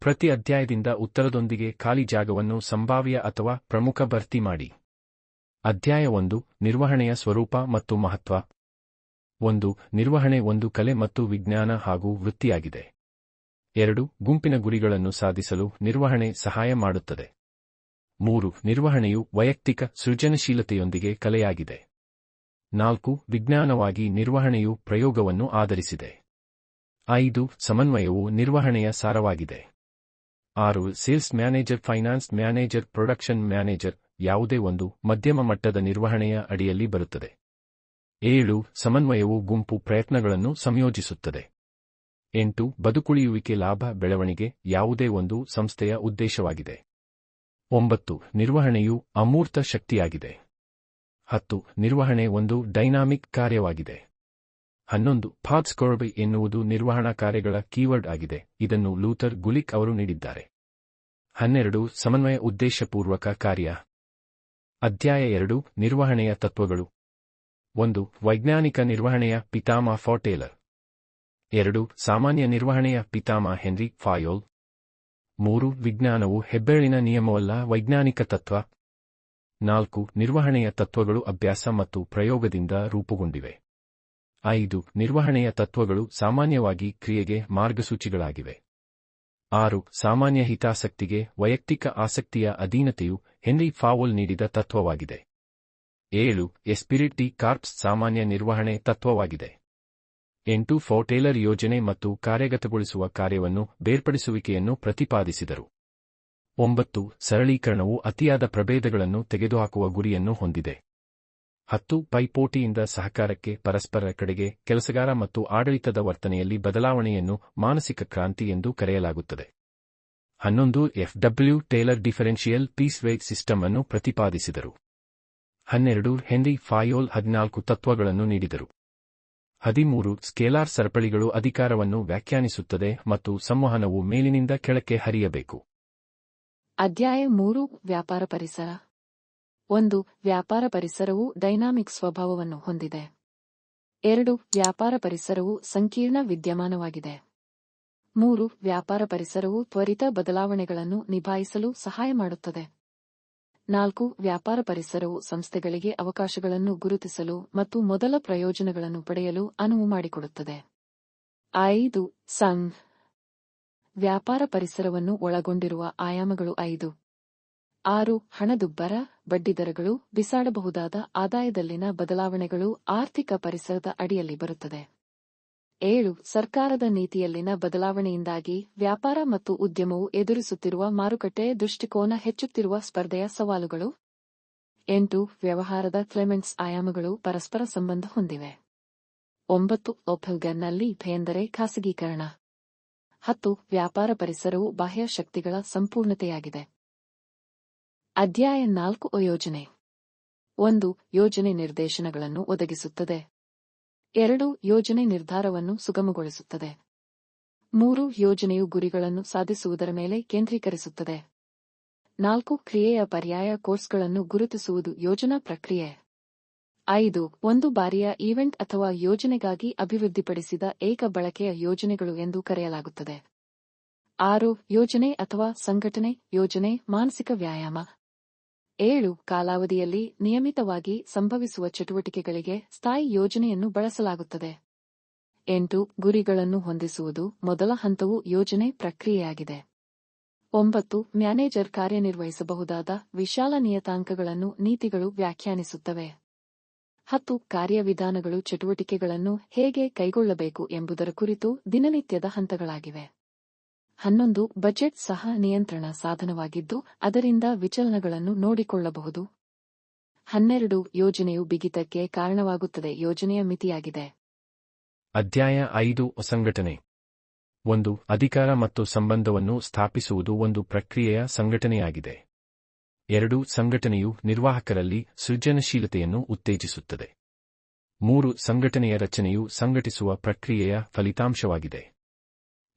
ಪ್ರತಿ ಅಧ್ಯಾಯದಿಂದ ಉತ್ತರದೊಂದಿಗೆ ಖಾಲಿ ಜಾಗವನ್ನು ಸಂಭಾವ್ಯ ಅಥವಾ ಪ್ರಮುಖ ಭರ್ತಿ ಮಾಡಿ. ಅಧ್ಯಾಯ 1 ನಿರ್ವಹಣೆಯ ಸ್ವರೂಪ ಮತ್ತು ಮಹತ್ವ. 1. ನಿರ್ವಹಣೆ ಒಂದು ಕಲೆ ಮತ್ತು ವಿಜ್ಞಾನ ಹಾಗೂ ವೃತ್ತಿಯಾಗಿದೆ. 2. ಗುಂಪಿನ ಗುರಿಗಳನ್ನು ಸಾಧಿಸಲು ನಿರ್ವಹಣೆ ಸಹಾಯ ಮಾಡುತ್ತದೆ. 3. ನಿರ್ವಹಣೆಯು ವೈಯಕ್ತಿಕ ಸೃಜನಶೀಲತೆಯೊಂದಿಗೆ ಕಲೆಯಾಗಿದೆ. 4. ವಿಜ್ಞಾನವಾಗಿ ನಿರ್ವಹಣೆಯು ಪ್ರಯೋಗವನ್ನು ಆಧರಿಸಿದೆ. 5. ಸಮನ್ವಯವು ನಿರ್ವಹಣೆಯ ಸಾರವಾಗಿದೆ. 6. Sales manager, finance manager, production manager ಯಾವುದೇ ಒಂದು ಮಧ್ಯಮ ಮಟ್ಟದ ನಿರ್ವಹಣೆಯ ಅಡಿಯಲ್ಲಿ ಬರುತ್ತದೆ. 7. ಸಮನ್ವಯವು ಗುಂಪು ಪ್ರಯತ್ನಗಳನ್ನು ಸಂಯೋಜಿಸುತ್ತದೆ. 8. ಬದುಕುಳಿಯುವಿಕೆ, ಲಾಭ, ಬೆಳವಣಿಗೆ ಯಾವುದೇ ಒಂದು ಸಂಸ್ಥೆಯ ಉದ್ದೇಶವಾಗಿದೆ. 9. ನಿರ್ವಹಣೆಯು ಅಮೂರ್ತ ಶಕ್ತಿಯಾಗಿದೆ. 10. ನಿರ್ವಹಣೆ ಒಂದು ಡೈನಾಮಿಕ್ ಕಾರ್ಯವಾಗಿದೆ. 11. ಫಾಕ್ಸ್ಕೊರ್ಬ್ ಎನ್ನುವುದು ನಿರ್ವಹಣಾ ಕಾರ್ಯಗಳ ಕೀವರ್ಡ್ ಆಗಿದೆ. ಇದನ್ನು ಲೂಥರ್ ಗುಲಿಕ್ ಅವರು ನೀಡಿದ್ದಾರೆ. 12. ಸಮನ್ವಯ ಉದ್ದೇಶಪೂರ್ವಕ ಕಾರ್ಯ. ಅಧ್ಯಾಯ 2 ನಿರ್ವಹಣೆಯ ತತ್ವಗಳು. 1. ವೈಜ್ಞಾನಿಕ ನಿರ್ವಹಣೆಯ ಪಿತಾಮಹ ಟೇಲರ್. 2. ಸಾಮಾನ್ಯ ನಿರ್ವಹಣೆಯ ಪಿತಾಮಹ ಹೆನ್ರಿ ಫಾಯೋಲ್. 3. ವಿಜ್ಞಾನವು ಹೆಬ್ಬೆರಳಿನ ನಿಯಮವಲ್ಲ, ವೈಜ್ಞಾನಿಕ ತತ್ವ. 4. ನಿರ್ವಹಣೆಯ ತತ್ವಗಳು ಅಭ್ಯಾಸ ಮತ್ತು ಪ್ರಯೋಗದಿಂದ ರೂಪುಗೊಂಡಿವೆ. 5. ನಿರ್ವಹಣೆಯ ತತ್ವಗಳು ಸಾಮಾನ್ಯವಾಗಿ ಕ್ರಿಯೆಗೆ ಮಾರ್ಗಸೂಚಿಗಳಾಗಿವೆ. 6. ಸಾಮಾನ್ಯ ಹಿತಾಸಕ್ತಿಗೆ ವೈಯಕ್ತಿಕ ಆಸಕ್ತಿಯ ಅಧೀನತೆಯು ಹೆನ್ರಿ ಫಾವೋಲ್ ನೀಡಿದ ತತ್ವವಾಗಿದೆ. 7. ಎಸ್ಪಿರಿಟ್ ಡಿ ಕಾರ್ಪ್ಸ್ ಸಾಮಾನ್ಯ ನಿರ್ವಹಣೆ ತತ್ವವಾಗಿದೆ. 8. ಟೇಲರ್ ಯೋಜನೆ ಮತ್ತು ಕಾರ್ಯಗತಗೊಳಿಸುವ ಕಾರ್ಯವನ್ನು ಬೇರ್ಪಡಿಸುವಿಕೆಯನ್ನು ಪ್ರತಿಪಾದಿಸಿದರು. 9. ಸರಳೀಕರಣವು ಅತಿಯಾದ ಪ್ರಭೇದಗಳನ್ನು ತೆಗೆದುಹಾಕುವ ಗುರಿಯನ್ನು ಹೊಂದಿದೆ. 10. ಪೈಪೋಟಿಯಿಂದ ಸಹಕಾರಕ್ಕೆ, ಪರಸ್ಪರ ಕಡೆಗೆ, ಕೆಲಸಗಾರ ಮತ್ತು ಆಡಳಿತದ ವರ್ತನೆಯಲ್ಲಿ ಬದಲಾವಣೆಯನ್ನು ಮಾನಸಿಕ ಕ್ರಾಂತಿ ಎಂದು ಕರೆಯಲಾಗುತ್ತದೆ. 11. ಎಫ್.ಡಬ್ಲ್ಯೂ. ಟೇಲರ್ ಡಿಫರೆನ್ಷಿಯಲ್ ಪೀಸ್ವೇಜ್ ಸಿಸ್ಟಮ್ ಅನ್ನು ಪ್ರತಿಪಾದಿಸಿದರು. 12. ಹೆನ್ರಿ ಫಾಯೋಲ್ 14 ತತ್ವಗಳನ್ನು ನೀಡಿದರು. 13. ಸ್ಕೇಲಾರ್ ಸರಪಳಿಗಳು ಅಧಿಕಾರವನ್ನು ವ್ಯಾಖ್ಯಾನಿಸುತ್ತದೆ ಮತ್ತು ಸಂವಹನವು ಮೇಲಿನಿಂದ ಕೆಳಕ್ಕೆ ಹರಿಯಬೇಕು. ಅಧ್ಯಾಯ 3 ವ್ಯಾಪಾರ ಪರಿಸರ. 1. ವ್ಯಾಪಾರ ಪರಿಸರವು ಡೈನಾಮಿಕ್ ಸ್ವಭಾವವನ್ನು ಹೊಂದಿದೆ. 2. ವ್ಯಾಪಾರ ಪರಿಸರವು ಸಂಕೀರ್ಣ ವಿದ್ಯಮಾನವಾಗಿದೆ. 3. ವ್ಯಾಪಾರ ಪರಿಸರವು ತ್ವರಿತ ಬದಲಾವಣೆಗಳನ್ನು ನಿಭಾಯಿಸಲು ಸಹಾಯ ಮಾಡುತ್ತದೆ. 4. ವ್ಯಾಪಾರ ಪರಿಸರವು ಸಂಸ್ಥೆಗಳಿಗೆ ಅವಕಾಶಗಳನ್ನು ಗುರುತಿಸಲು ಮತ್ತು ಮೊದಲ ಪ್ರಯೋಜನಗಳನ್ನು ಪಡೆಯಲು ಅನುವು ಮಾಡಿಕೊಡುತ್ತದೆ. 5. ವ್ಯಾಪಾರ ಪರಿಸರವನ್ನು ಒಳಗೊಂಡಿರುವ ಆಯಾಮಗಳು 5. 6. ಹಣದುಬ್ಬರ, ಬಡ್ಡಿದರಗಳು, ಬಿಸಾಡಬಹುದಾದ ಆದಾಯದಲ್ಲಿನ ಬದಲಾವಣೆಗಳು ಆರ್ಥಿಕ ಪರಿಸರದ ಅಡಿಯಲ್ಲಿ ಬರುತ್ತದೆ. 7. ಸರ್ಕಾರದ ನೀತಿಯಲ್ಲಿನ ಬದಲಾವಣೆಯಿಂದಾಗಿ ವ್ಯಾಪಾರ ಮತ್ತು ಉದ್ಯಮವು ಎದುರಿಸುತ್ತಿರುವ ಮಾರುಕಟ್ಟೆ ದೃಷ್ಟಿಕೋನ, ಹೆಚ್ಚುತ್ತಿರುವ ಸ್ಪರ್ಧೆಯ ಸವಾಲುಗಳು. 8. ವ್ಯವಹಾರದ ಕ್ಲೆಮೆಂಟ್ಸ್ ಆಯಾಮಗಳು ಪರಸ್ಪರ ಸಂಬಂಧ ಹೊಂದಿವೆ. 9. ಒಪೆಲ್ಗನ್ನಲ್ಲಿ ಎಂದರೆ ಖಾಸಗೀಕರಣ. 10. ವ್ಯಾಪಾರ ಪರಿಸರವು ಬಾಹ್ಯ ಶಕ್ತಿಗಳ ಸಂಪೂರ್ಣತೆಯಾಗಿದೆ. ಅಧ್ಯಾಯ 4 ಯೋಜನೆ. 1. ಯೋಜನೆ ನಿರ್ದೇಶನಗಳನ್ನು ಒದಗಿಸುತ್ತದೆ. 2. ಯೋಜನೆ ನಿರ್ಧಾರವನ್ನು ಸುಗಮಗೊಳಿಸುತ್ತದೆ. 3. ಯೋಜನೆಯು ಗುರಿಗಳನ್ನು ಸಾಧಿಸುವುದರ ಮೇಲೆ ಕೇಂದ್ರೀಕರಿಸುತ್ತದೆ. 4. ಕ್ರಿಯೆಯ ಪರ್ಯಾಯ ಕೋರ್ಸ್ಗಳನ್ನು ಗುರುತಿಸುವುದು ಯೋಜನಾ ಪ್ರಕ್ರಿಯೆ. 5. ಒಂದು ಬಾರಿಯ ಈವೆಂಟ್ ಅಥವಾ ಯೋಜನೆಗಾಗಿ ಅಭಿವೃದ್ಧಿಪಡಿಸಿದ ಏಕ ಬಳಕೆಯ ಯೋಜನೆಗಳು ಎಂದು ಕರೆಯಲಾಗುತ್ತದೆ. 6. ಯೋಜನೆ ಅಥವಾ ಸಂಘಟನೆ ಯೋಜನೆ ಮಾನಸಿಕ ವ್ಯಾಯಾಮ. 7. ಕಾಲಾವಧಿಯಲ್ಲಿ ನಿಯಮಿತವಾಗಿ ಸಂಭವಿಸುವ ಚಟುವಟಿಕೆಗಳಿಗೆ ಸ್ಥಾಯಿ ಯೋಜನೆಯನ್ನು ಬಳಸಲಾಗುತ್ತದೆ. 8. ಗುರಿಗಳನ್ನು ಹೊಂದಿಸುವುದು ಮೊದಲ ಹಂತವು ಯೋಜನೆ ಪ್ರಕ್ರಿಯೆಯಾಗಿದೆ. 9. ಮ್ಯಾನೇಜರ್ ಕಾರ್ಯನಿರ್ವಹಿಸಬಹುದಾದ ವಿಶಾಲ ನಿಯತಾಂಕಗಳನ್ನು ನೀತಿಗಳು ವ್ಯಾಖ್ಯಾನಿಸುತ್ತವೆ. 10. ಕಾರ್ಯವಿಧಾನಗಳು ಚಟುವಟಿಕೆಗಳನ್ನು ಹೇಗೆ ಕೈಗೊಳ್ಳಬೇಕು ಎಂಬುದರ ಕುರಿತು ದಿನನಿತ್ಯದ ಹಂತಗಳಾಗಿವೆ. 11. ಬಜೆಟ್ ಸಹ ನಿಯಂತ್ರಣ ಸಾಧನವಾಗಿದ್ದು ಅದರಿಂದ ವಿಚಲನಗಳನ್ನು ನೋಡಿಕೊಳ್ಳಬಹುದು. 12. ಯೋಜನೆಯು ಬಿಗಿತಕ್ಕೆ ಕಾರಣವಾಗುತ್ತದೆ ಯೋಜನೆಯ ಮಿತಿಯಾಗಿದೆ. ಅಧ್ಯಾಯ 5 ಸಂಘಟನೆ. 1. ಅಧಿಕಾರ ಮತ್ತು ಸಂಬಂಧವನ್ನು ಸ್ಥಾಪಿಸುವುದು ಒಂದು ಪ್ರಕ್ರಿಯೆಯ ಸಂಘಟನೆಯಾಗಿದೆ. 2. ಸಂಘಟನೆಯು ನಿರ್ವಾಹಕರಲ್ಲಿ ಸೃಜನಶೀಲತೆಯನ್ನು ಉತ್ತೇಜಿಸುತ್ತದೆ. 3. ಸಂಘಟನೆಯ ರಚನೆಯು ಸಂಘಟಿಸುವ ಪ್ರಕ್ರಿಯೆಯ ಫಲಿತಾಂಶವಾಗಿದೆ.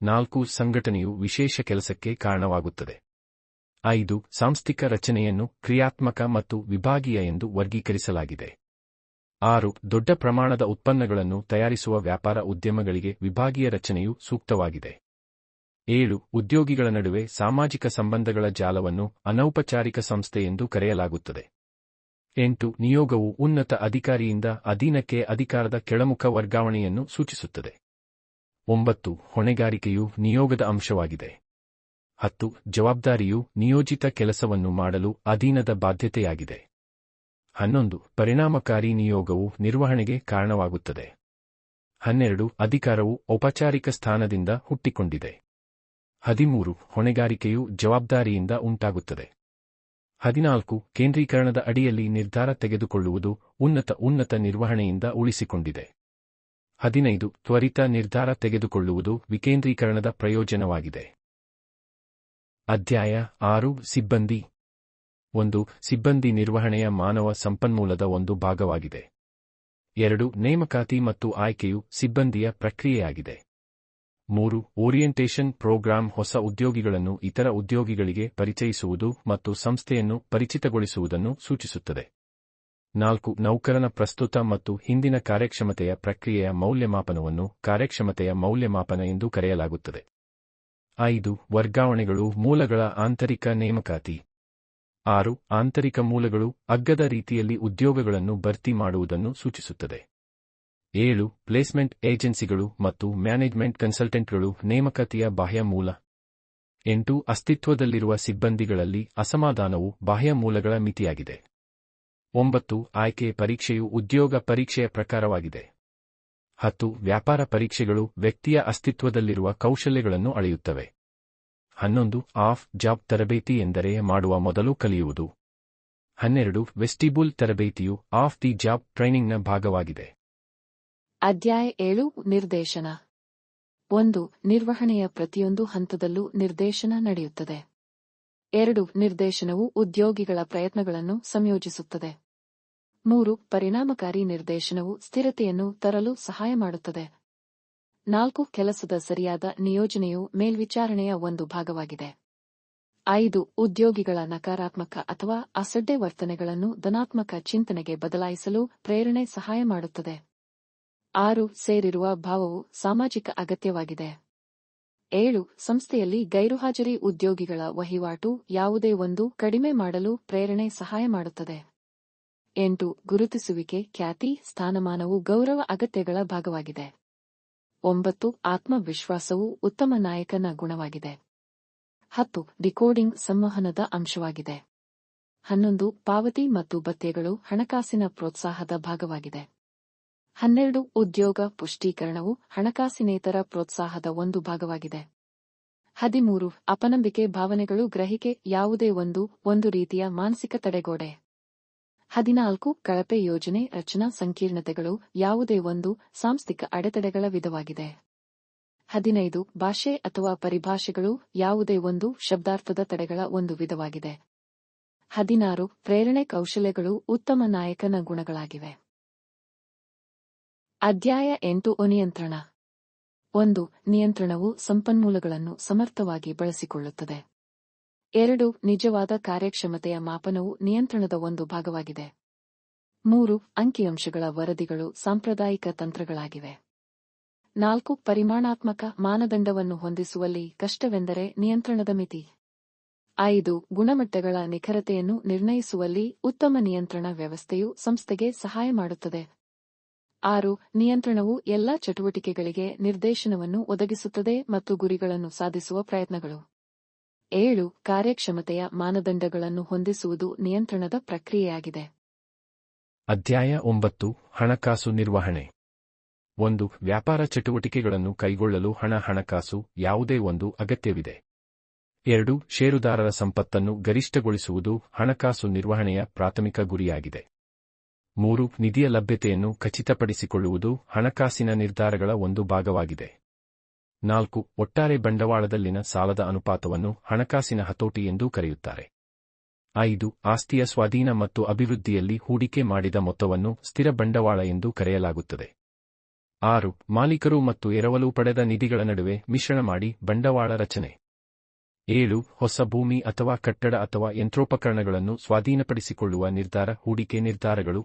4. ಸಂಘಟನೆಯು ವಿಶೇಷ ಕೆಲಸಕ್ಕೆ ಕಾರಣವಾಗುತ್ತದೆ. 5. ಸಾಂಸ್ಥಿಕ ರಚನೆಯನ್ನು ಕ್ರಿಯಾತ್ಮಕ ಮತ್ತು ವಿಭಾಗೀಯ ಎಂದು ವರ್ಗೀಕರಿಸಲಾಗಿದೆ. 6. ದೊಡ್ಡ ಪ್ರಮಾಣದ ಉತ್ಪನ್ನಗಳನ್ನು ತಯಾರಿಸುವ ವ್ಯಾಪಾರ ಉದ್ಯಮಗಳಿಗೆ ವಿಭಾಗೀಯ ರಚನೆಯು ಸೂಕ್ತವಾಗಿದೆ. 7 ಉದ್ಯೋಗಿಗಳ ನಡುವೆ ಸಾಮಾಜಿಕ ಸಂಬಂಧಗಳ ಜಾಲವನ್ನು ಅನೌಪಚಾರಿಕ ಸಂಸ್ಥೆ ಎಂದು ಕರೆಯಲಾಗುತ್ತದೆ. 8 ನಿಯೋಗವು ಉನ್ನತ ಅಧಿಕಾರಿಯಿಂದ ಅಧೀನಕ್ಕೆ ಅಧಿಕಾರದ ಕೆಳಮುಖ ವರ್ಗಾವಣೆಯನ್ನು ಸೂಚಿಸುತ್ತದೆ. 9 ಹೊಣೆಗಾರಿಕೆಯು ನಿಯೋಗದ ಅಂಶವಾಗಿದೆ. 10 ಜವಾಬ್ದಾರಿಯು ನಿಯೋಜಿತ ಕೆಲಸವನ್ನು ಮಾಡಲು ಅಧೀನದ ಬಾಧ್ಯತೆಯಾಗಿದೆ. 11 ಪರಿಣಾಮಕಾರಿ ನಿಯೋಗವು ನಿರ್ವಹಣೆಗೆ ಕಾರಣವಾಗುತ್ತದೆ. 12 ಅಧಿಕಾರವು ಔಪಚಾರಿಕ ಸ್ಥಾನದಿಂದ ಹುಟ್ಟಿಕೊಂಡಿದೆ. 13 ಹೊಣೆಗಾರಿಕೆಯು ಜವಾಬ್ದಾರಿಯಿಂದ ಉಂಟಾಗುತ್ತದೆ. 14 ಕೇಂದ್ರೀಕರಣದ ಅಡಿಯಲ್ಲಿ ನಿರ್ಧಾರ ತೆಗೆದುಕೊಳ್ಳುವುದು ಉನ್ನತ ನಿರ್ವಹಣೆಯಿಂದ ಉಳಿಸಿಕೊಂಡಿದೆ. 15 ತ್ವರಿತ ನಿರ್ಧಾರ ತೆಗೆದುಕೊಳ್ಳುವುದು ವಿಕೇಂದ್ರೀಕರಣದ ಪ್ರಯೋಜನವಾಗಿದೆ. ಅಧ್ಯಾಯ 6 ಸಿಬ್ಬಂದಿ 1 ಸಿಬ್ಬಂದಿ ನಿರ್ವಹಣೆಯ ಮಾನವ ಸಂಪನ್ಮೂಲದ ಒಂದು ಭಾಗವಾಗಿದೆ. 2 ನೇಮಕಾತಿ ಮತ್ತು ಆಯ್ಕೆಯು ಸಿಬ್ಬಂದಿಯ ಪ್ರಕ್ರಿಯೆಯಾಗಿದೆ. 3 ಓರಿಯೆಂಟೇಷನ್ ಪ್ರೋಗ್ರಾಂ ಹೊಸ ಉದ್ಯೋಗಿಗಳನ್ನು ಇತರ ಉದ್ಯೋಗಿಗಳಿಗೆ ಪರಿಚಯಿಸುವುದು ಮತ್ತು ಸಂಸ್ಥೆಯನ್ನು ಪರಿಚಿತಗೊಳಿಸುವುದನ್ನು ಸೂಚಿಸುತ್ತದೆ. 4 ನೌಕರನ ಪ್ರಸ್ತುತ ಮತ್ತು ಹಿಂದಿನ ಕಾರ್ಯಕ್ಷಮತೆಯ ಪ್ರಕ್ರಿಯೆಯ ಮೌಲ್ಯಮಾಪನವನ್ನು ಕಾರ್ಯಕ್ಷಮತೆಯ ಮೌಲ್ಯಮಾಪನ ಎಂದು ಕರೆಯಲಾಗುತ್ತದೆ. 5 ವರ್ಗಾವಣೆಗಳು ಮೂಲಗಳ ಆಂತರಿಕ ನೇಮಕಾತಿ. 6 ಆಂತರಿಕ ಮೂಲಗಳು ಅಗ್ಗದ ರೀತಿಯಲ್ಲಿ ಉದ್ಯೋಗಗಳನ್ನು ಭರ್ತಿ ಮಾಡುವುದನ್ನು ಸೂಚಿಸುತ್ತದೆ. 7 ಪ್ಲೇಸ್ಮೆಂಟ್ ಏಜೆನ್ಸಿಗಳು ಮತ್ತು ಮ್ಯಾನೇಜ್ಮೆಂಟ್ ಕನ್ಸಲ್ಟೆಂಟ್ಗಳು ನೇಮಕಾತಿಯ ಬಾಹ್ಯ ಮೂಲ. 8 ಅಸ್ತಿತ್ವದಲ್ಲಿರುವ ಸಿಬ್ಬಂದಿಗಳಲ್ಲಿ ಅಸಮಾಧಾನವು ಬಾಹ್ಯ ಮೂಲಗಳ ಮಿತಿಯಾಗಿದೆ. 9 ಆಯ್ಕೆ ಪರೀಕ್ಷೆಯು ಉದ್ಯೋಗ ಪರೀಕ್ಷೆಯ ಪ್ರಕಾರವಾಗಿದೆ. 10 ವ್ಯಾಪಾರ ಪರೀಕ್ಷೆಗಳು ವ್ಯಕ್ತಿಯ ಅಸ್ತಿತ್ವದಲ್ಲಿರುವ ಕೌಶಲ್ಯಗಳನ್ನು ಅಳೆಯುತ್ತವೆ. 11 ಆಫ್ ಜಾಬ್ ತರಬೇತಿ ಎಂದರೆ ಮಾಡುವ ಮೊದಲು ಕಲಿಯುವುದು. 12 ವೆಸ್ಟಿಬೂಲ್ ತರಬೇತಿಯು ಆಫ್ ದಿ ಜಾಬ್ ಟ್ರೈನಿಂಗ್ನ ಭಾಗವಾಗಿದೆ. ಅಧ್ಯಾಯ 7 ನಿರ್ದೇಶನ 1 ನಿರ್ವಹಣೆಯ ಪ್ರತಿಯೊಂದು ಹಂತದಲ್ಲೂ ನಿರ್ದೇಶನ ನಡೆಯುತ್ತದೆ. 2 ನಿರ್ದೇಶನವು ಉದ್ಯೋಗಿಗಳ ಪ್ರಯತ್ನಗಳನ್ನು ಸಂಯೋಜಿಸುತ್ತದೆ. 3 ಪರಿಣಾಮಕಾರಿ ನಿರ್ದೇಶನವು ಸ್ಥಿರತೆಯನ್ನು ತರಲು ಸಹಾಯ ಮಾಡುತ್ತದೆ. 4 ಕೆಲಸದ ಸರಿಯಾದ ನಿಯೋಜನೆಯು ಮೇಲ್ವಿಚಾರಣೆಯ ಒಂದು ಭಾಗವಾಗಿದೆ. 5 ಉದ್ಯೋಗಿಗಳ ನಕಾರಾತ್ಮಕ ಅಥವಾ ಅಸಡ್ಡೆ ವರ್ತನೆಗಳನ್ನು ಧನಾತ್ಮಕ ಚಿಂತನೆಗೆ ಬದಲಾಯಿಸಲು ಪ್ರೇರಣೆ ಸಹಾಯ ಮಾಡುತ್ತದೆ. 6 ಸೇರಿರುವ ಭಾವವು ಸಾಮಾಜಿಕ ಅಗತ್ಯವಾಗಿದೆ. 7 ಸಂಸ್ಥೆಯಲ್ಲಿ ಗೈರುಹಾಜರಿ ಉದ್ಯೋಗಿಗಳ ವಹಿವಾಟು ಯಾವುದೇ ಒಂದು ಕಡಿಮೆ ಮಾಡಲು ಪ್ರೇರಣೆ ಸಹಾಯ ಮಾಡುತ್ತದೆ. 8 ಗುರುತಿಸುವಿಕೆ ಖ್ಯಾತಿ ಸ್ಥಾನಮಾನವು ಗೌರವ ಅಗತ್ಯಗಳ ಭಾಗವಾಗಿದೆ. 9 ಆತ್ಮವಿಶ್ವಾಸವು ಉತ್ತಮ ನಾಯಕನ ಗುಣವಾಗಿದೆ. 10 ಡಿಕೋಡಿಂಗ್ ಸಂವಹನದ ಅಂಶವಾಗಿದೆ. 11 ಪಾವತಿ ಮತ್ತು ಭತ್ಯೆಗಳು ಹಣಕಾಸಿನ ಪ್ರೋತ್ಸಾಹದ ಭಾಗವಾಗಿದೆ. 12 ಉದ್ಯೋಗ ಪುಷ್ಟೀಕರಣವು ಹಣಕಾಸಿನೇತರ ಪ್ರೋತ್ಸಾಹದ ಒಂದು ಭಾಗವಾಗಿದೆ. 13 ಅಪನಂಬಿಕೆ ಭಾವನೆಗಳು ಗ್ರಹಿಕೆ ಯಾವುದೇ ಒಂದು ರೀತಿಯ ಮಾನಸಿಕ ತಡೆಗೋಡೆ. 14 ಕಳಪೆ ಯೋಜನೆ ರಚನಾ ಸಂಕೀರ್ಣತೆಗಳು ಯಾವುದೇ ಒಂದು ಸಾಂಸ್ಥಿಕ ಅಡೆತಡೆಗಳ ವಿಧವಾಗಿದೆ. 15 ಭಾಷೆ ಅಥವಾ ಪರಿಭಾಷೆಗಳು ಯಾವುದೇ ಒಂದು ಶಬ್ದಾರ್ಥದ ತಡೆಗಳ ಒಂದು ವಿಧವಾಗಿದೆ. 16 ಪ್ರೇರಣೆ ಕೌಶಲ್ಯಗಳು ಉತ್ತಮ ನಾಯಕನ ಗುಣಗಳಾಗಿವೆ. ಅಧ್ಯಾಯ 8 ನಿಯಂತ್ರಣ 1 ನಿಯಂತ್ರಣವು ಸಂಪನ್ಮೂಲಗಳನ್ನು ಸಮರ್ಥವಾಗಿ ಬಳಸಿಕೊಳ್ಳುತ್ತದೆ. 2 ನಿಜವಾದ ಕಾರ್ಯಕ್ಷಮತೆಯ ಮಾಪನವು ನಿಯಂತ್ರಣದ ಒಂದು ಭಾಗವಾಗಿದೆ. 3 ಅಂಕಿಅಂಶಗಳ ವರದಿಗಳು ಸಾಂಪ್ರದಾಯಿಕ ತಂತ್ರಗಳಾಗಿವೆ. 4 ಪರಿಮಾಣಾತ್ಮಕ ಮಾನದಂಡವನ್ನು ಹೊಂದಿಸುವಲ್ಲಿ ಕಷ್ಟವೆಂದರೆ ನಿಯಂತ್ರಣದ ಮಿತಿ. 5 ಗುಣಮಟ್ಟಗಳ ನಿಖರತೆಯನ್ನು ನಿರ್ಣಯಿಸುವಲ್ಲಿ ಉತ್ತಮ ನಿಯಂತ್ರಣ ವ್ಯವಸ್ಥೆಯು ಸಂಸ್ಥೆಗೆ ಸಹಾಯ ಮಾಡುತ್ತದೆ. 6 ನಿಯಂತ್ರಣವು ಎಲ್ಲಾ ಚಟುವಟಿಕೆಗಳಿಗೆ ನಿರ್ದೇಶನವನ್ನು ಒದಗಿಸುತ್ತದೆ ಮತ್ತು ಗುರಿಗಳನ್ನು ಸಾಧಿಸುವ ಪ್ರಯತ್ನಗಳು. 7 ಕಾರ್ಯಕ್ಷಮತೆಯ ಮಾನದಂಡಗಳನ್ನು ಹೊಂದಿಸುವುದು ನಿಯಂತ್ರಣದ ಪ್ರಕ್ರಿಯೆಯಾಗಿದೆ. ಅಧ್ಯಾಯ 9 ಹಣಕಾಸು ನಿರ್ವಹಣೆ 1 ವ್ಯಾಪಾರ ಚಟುವಟಿಕೆಗಳನ್ನು ಕೈಗೊಳ್ಳಲು ಹಣಕಾಸು ಯಾವುದೇ ಒಂದು ಅಗತ್ಯವಿದೆ. 2 ಷೇರುದಾರರ ಸಂಪತ್ತನ್ನು ಗರಿಷ್ಠಗೊಳಿಸುವುದು ಹಣಕಾಸು ನಿರ್ವಹಣೆಯ ಪ್ರಾಥಮಿಕ ಗುರಿಯಾಗಿದೆ. 3 ನಿಧಿಯ ಲಭ್ಯತೆಯನ್ನು ಖಚಿತಪಡಿಸಿಕೊಳ್ಳುವುದು ಹಣಕಾಸಿನ ನಿರ್ಧಾರಗಳ ಒಂದು ಭಾಗವಾಗಿದೆ. 4 ಒಟ್ಟಾರೆ ಬಂಡವಾಳದಲ್ಲಿನ ಸಾಲದ ಅನುಪಾತವನ್ನು ಹಣಕಾಸಿನ ಹತೋಟಿ ಎಂದು ಕರೆಯುತ್ತಾರೆ. 5 ಆಸ್ತಿಯ ಸ್ವಾಧೀನ ಮತ್ತು ಅಭಿವೃದ್ಧಿಯಲ್ಲಿ ಹೂಡಿಕೆ ಮಾಡಿದ ಮೊತ್ತವನ್ನು ಸ್ಥಿರ ಬಂಡವಾಳ ಎಂದು ಕರೆಯಲಾಗುತ್ತದೆ. 6 ಮಾಲೀಕರು ಮತ್ತು ಎರವಲು ಪಡೆದ ನಿಧಿಗಳ ನಡುವೆ ಮಿಶ್ರಣ ಮಾಡಿ ಬಂಡವಾಳ ರಚನೆ. 7 ಹೊಸ ಭೂಮಿ ಅಥವಾ ಕಟ್ಟಡ ಅಥವಾ ಯಂತ್ರೋಪಕರಣಗಳನ್ನು ಸ್ವಾಧೀನಪಡಿಸಿಕೊಳ್ಳುವ ನಿರ್ಧಾರ ಹೂಡಿಕೆ ನಿರ್ಧಾರಗಳು.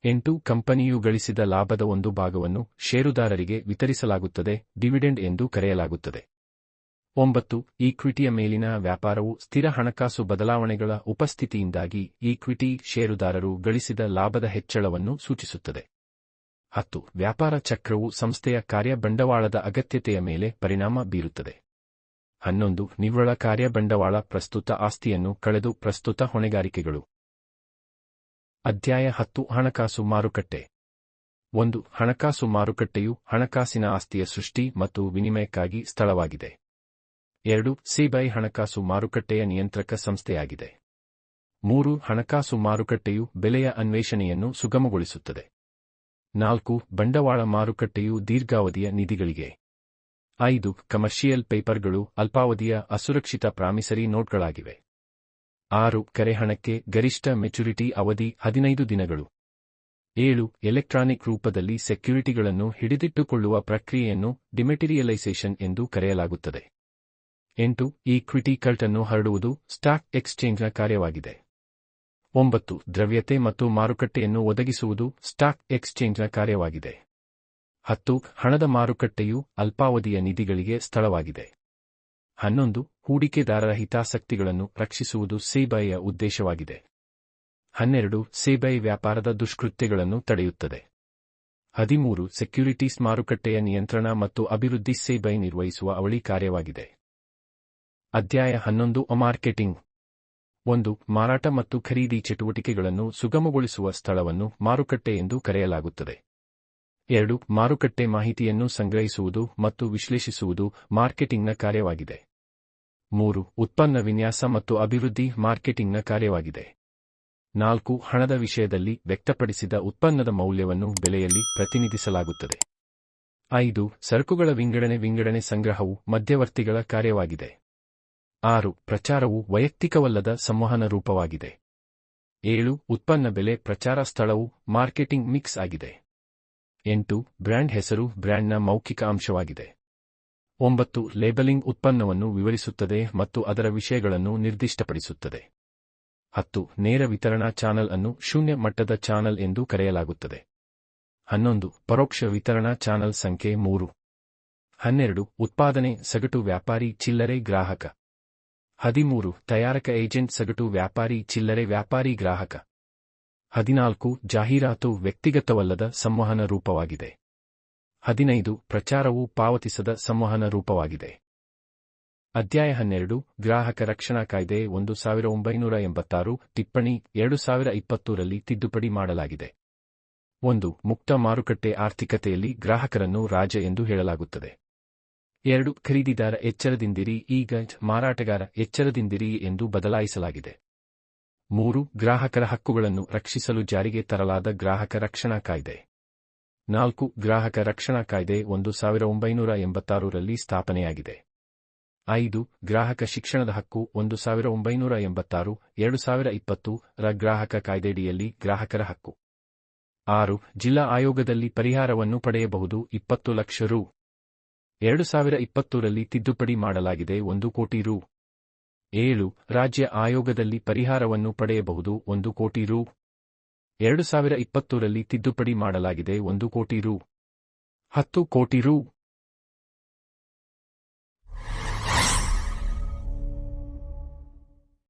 8 ಕಂಪನಿಯು ಗಳಿಸಿದ ಲಾಭದ ಒಂದು ಭಾಗವನ್ನು ಷೇರುದಾರರಿಗೆ ವಿತರಿಸಲಾಗುತ್ತದೆ ಡಿವಿಡೆಂಡ್ ಎಂದು ಕರೆಯಲಾಗುತ್ತದೆ. 9. ಈಕ್ವಿಟಿಯ ಮೇಲಿನ ವ್ಯಾಪಾರವು ಸ್ಥಿರ ಹಣಕಾಸು ಬದಲಾವಣೆಗಳ ಉಪಸ್ಥಿತಿಯಿಂದಾಗಿ ಈಕ್ವಿಟಿ ಷೇರುದಾರರು ಗಳಿಸಿದ ಲಾಭದ ಹೆಚ್ಚಳವನ್ನು ಸೂಚಿಸುತ್ತದೆ. 10. ವ್ಯಾಪಾರ ಚಕ್ರವು ಸಂಸ್ಥೆಯ ಕಾರ್ಯ ಬಂಡವಾಳದ ಅಗತ್ಯತೆಯ ಮೇಲೆ ಪರಿಣಾಮ ಬೀರುತ್ತದೆ. 11. ನಿವ್ವಳ ಕಾರ್ಯ ಬಂಡವಾಳ ಪ್ರಸ್ತುತ ಆಸ್ತಿಯನ್ನು ಕಳೆದು ಪ್ರಸ್ತುತ ಹೊಣೆಗಾರಿಕೆಗಳು. ಅಧ್ಯಾಯ 10. ಹಣಕಾಸು ಮಾರುಕಟ್ಟೆ. 1. ಹಣಕಾಸು ಮಾರುಕಟ್ಟೆಯು ಹಣಕಾಸಿನ ಆಸ್ತಿಯ ಸೃಷ್ಟಿ ಮತ್ತು ವಿನಿಮಯಕ್ಕಾಗಿ ಸ್ಥಳವಾಗಿದೆ. 2. ಸಿಬಿಐ ಹಣಕಾಸು ಮಾರುಕಟ್ಟೆಯ ನಿಯಂತ್ರಕ ಸಂಸ್ಥೆಯಾಗಿದೆ. 3. ಹಣಕಾಸು ಮಾರುಕಟ್ಟೆಯು ಬೆಲೆಯ ಅನ್ವೇಷಣೆಯನ್ನು ಸುಗಮಗೊಳಿಸುತ್ತದೆ. 4. ಬಂಡವಾಳ ಮಾರುಕಟ್ಟೆಯು ದೀರ್ಘಾವಧಿಯ ನಿಧಿಗಳಿಗೆ. 5. ಕಮರ್ಷಿಯಲ್ ಪೇಪರ್ಗಳು ಅಲ್ಪಾವಧಿಯ ಅಸುರಕ್ಷಿತ ಪ್ರಾಮಿಸರಿ ನೋಟ್ಗಳಾಗಿವೆ. 6. ಕರೆಹಣಕ್ಕೆ ಗರಿಷ್ಠ ಮೆಚುರಿಟಿ ಅವಧಿ 15 ದಿನಗಳು. 7. ಎಲೆಕ್ಟ್ರಾನಿಕ್ ರೂಪದಲ್ಲಿ ಸೆಕ್ಯುರಿಟಿಗಳನ್ನು ಹಿಡಿದಿಟ್ಟುಕೊಳ್ಳುವ ಪ್ರಕ್ರಿಯೆಯನ್ನು ಡಿಮೆಟೀರಿಯಲೈಸೇಷನ್ ಎಂದು ಕರೆಯಲಾಗುತ್ತದೆ. 8. ಈಕ್ವಿಟಿ ಕಲ್ಟನ್ನು ಹರಡುವುದು ಸ್ಟಾಕ್ ಎಕ್ಸ್ಚೇಂಜ್ನ ಕಾರ್ಯವಾಗಿದೆ. 9. ದ್ರವ್ಯತೆ ಮತ್ತು ಮಾರುಕಟ್ಟೆಯನ್ನು ಒದಗಿಸುವುದು ಸ್ಟಾಕ್ ಎಕ್ಸ್ಚೇಂಜ್ನ ಕಾರ್ಯವಾಗಿದೆ. 10. ಹಣದ ಮಾರುಕಟ್ಟೆಯು ಅಲ್ಪಾವಧಿಯ ನಿಧಿಗಳಿಗೆ ಸ್ಥಳವಾಗಿದೆ. 11. ಹೂಡಿಕೆದಾರರ ಹಿತಾಸಕ್ತಿಗಳನ್ನು ರಕ್ಷಿಸುವುದು ಸಿಬಿಐಯ ಉದ್ದೇಶವಾಗಿದೆ. 12. ಸಿಬಿಐ ವ್ಯಾಪಾರದ ದುಷ್ಕೃತ್ಯಗಳನ್ನು ತಡೆಯುತ್ತದೆ. 13. ಸೆಕ್ಯುರಿಟೀಸ್ ಮಾರುಕಟ್ಟೆಯ ನಿಯಂತ್ರಣ ಮತ್ತು ಅಭಿವೃದ್ಧಿ ಸಿಬಿಐ ನಿರ್ವಹಿಸುವ ಅವಳಿ ಕಾರ್ಯವಾಗಿದೆ. ಅಧ್ಯಾಯ 11. ಮಾರ್ಕೆಟಿಂಗ್. 1. ಮಾರಾಟ ಮತ್ತು ಖರೀದಿ ಚಟುವಟಿಕೆಗಳನ್ನು ಸುಗಮಗೊಳಿಸುವ ಸ್ಥಳವನ್ನು ಮಾರುಕಟ್ಟೆ ಎಂದು ಕರೆಯಲಾಗುತ್ತದೆ. 2. ಮಾರುಕಟ್ಟೆ ಮಾಹಿತಿಯನ್ನು ಸಂಗ್ರಹಿಸುವುದು ಮತ್ತು ವಿಶ್ಲೇಷಿಸುವುದು ಮಾರ್ಕೆಟಿಂಗ್ನ ಕಾರ್ಯವಾಗಿದೆ. 3. ಉತ್ಪನ್ನ ವಿನ್ಯಾಸ ಮತ್ತು ಅಭಿವೃದ್ಧಿ ಮಾರ್ಕೆಟಿಂಗ್ನ ಕಾರ್ಯವಾಗಿದೆ. 4. ಹಣದ ವಿಷಯದಲ್ಲಿ ವ್ಯಕ್ತಪಡಿಸಿದ ಉತ್ಪನ್ನದ ಮೌಲ್ಯವನ್ನು ಬೆಲೆಯಲ್ಲಿ ಪ್ರತಿನಿಧಿಸಲಾಗುತ್ತದೆ. 5. ಸರಕುಗಳ ವಿಂಗಡಣೆ ಸಂಗ್ರಹವು ಮಧ್ಯವರ್ತಿಗಳ ಕಾರ್ಯವಾಗಿದೆ. 6. ಪ್ರಚಾರವು ವೈಯಕ್ತಿಕವಲ್ಲದ ಸಂವಹನ ರೂಪವಾಗಿದೆ. 7. ಉತ್ಪನ್ನ ಬೆಲೆ ಪ್ರಚಾರ ಸ್ಥಳವು ಮಾರ್ಕೆಟಿಂಗ್ ಮಿಕ್ಸ್ ಆಗಿದೆ. 8. ಬ್ರ್ಯಾಂಡ್ ಹೆಸರು ಬ್ರ್ಯಾಂಡ್ನ ಮೌಖಿಕ ಅಂಶವಾಗಿದೆ. 9. ಲೇಬಲಿಂಗ್ ಉತ್ಪನ್ನವನ್ನು ವಿವರಿಸುತ್ತದೆ ಮತ್ತು ಅದರ ವಿಷಯಗಳನ್ನು ನಿರ್ದಿಷ್ಟಪಡಿಸುತ್ತದೆ. 10. ನೇರ ವಿತರಣಾ ಚಾನಲ್ ಅನ್ನು ಶೂನ್ಯ ಮಟ್ಟದ ಚಾನಲ್ ಎಂದು ಕರೆಯಲಾಗುತ್ತದೆ. 11. ಪರೋಕ್ಷ ವಿತರಣಾ ಚಾನಲ್ ಸಂಖ್ಯೆ 3. 12. ಉತ್ಪಾದನೆ ಸಗಟು ವ್ಯಾಪಾರಿ ಚಿಲ್ಲರೆ ಗ್ರಾಹಕ. 13. ತಯಾರಕ ಏಜೆಂಟ್ ಸಗಟು ವ್ಯಾಪಾರಿ ಚಿಲ್ಲರೆ ವ್ಯಾಪಾರಿ ಗ್ರಾಹಕ. 14. ಜಾಹೀರಾತು ವ್ಯಕ್ತಿಗತವಲ್ಲದ ಸಂವಹನ ರೂಪವಾಗಿದೆ. 15. ಪ್ರಚಾರವು ಪಾವತಿಸದ ಸಂವಹನ ರೂಪವಾಗಿದೆ. ಅಧ್ಯಾಯ 12. ಗ್ರಾಹಕ ರಕ್ಷಣಾ ಕಾಯ್ದೆ 1986 ಟಿಪ್ಪಣಿ 2020 ರಲ್ಲಿ ತಿದ್ದುಪಡಿ ಮಾಡಲಾಗಿದೆ. 1. ಮುಕ್ತ ಮಾರುಕಟ್ಟೆ ಆರ್ಥಿಕತೆಯಲ್ಲಿ ಗ್ರಾಹಕರನ್ನು ರಾಜ ಎಂದು ಹೇಳಲಾಗುತ್ತದೆ. 2. ಖರೀದಿದಾರ ಎಚ್ಚರದಿಂದಿರಿ ಈಗ ಮಾರಾಟಗಾರ ಎಚ್ಚರದಿಂದಿರಿ ಎಂದು ಬದಲಾಯಿಸಲಾಗಿದೆ. 3. ಗ್ರಾಹಕರ ಹಕ್ಕುಗಳನ್ನು ರಕ್ಷಿಸಲು ಜಾರಿಗೆ ತರಲಾದ ಗ್ರಾಹಕ ರಕ್ಷಣಾ ಕಾಯ್ದೆ. 4. ಗ್ರಾಹಕ ರಕ್ಷಣಾ ಕಾಯ್ದೆ 1986 ರಲ್ಲಿ ಸ್ಥಾಪನೆಯಾಗಿದೆ. 5. ಗ್ರಾಹಕ ಶಿಕ್ಷಣದ ಹಕ್ಕು 1986 2020 ರ ಗ್ರಾಹಕ ಕಾಯ್ದೆಯಡಿಯಲ್ಲಿ ಗ್ರಾಹಕರ ಹಕ್ಕು. 6. ಜಿಲ್ಲಾ ಆಯೋಗದಲ್ಲಿ ಪರಿಹಾರವನ್ನು ಪಡೆಯಬಹುದು 20 ಲಕ್ಷ ರು. 2020 ರಲ್ಲಿ ತಿದ್ದುಪಡಿ ಮಾಡಲಾಗಿದೆ 1 ಕೋಟಿ ರು. 7. ರಾಜ್ಯ ಆಯೋಗದಲ್ಲಿ ಪರಿಹಾರವನ್ನು ಪಡೆಯಬಹುದು 1 ಕೋಟಿ ರು. 2020 ರಲ್ಲಿ ತಿದ್ದುಪಡಿ ಮಾಡಲಾಗಿದೆ 1 ಕೋಟಿ ರು. 10 ಕೋಟಿ ರು.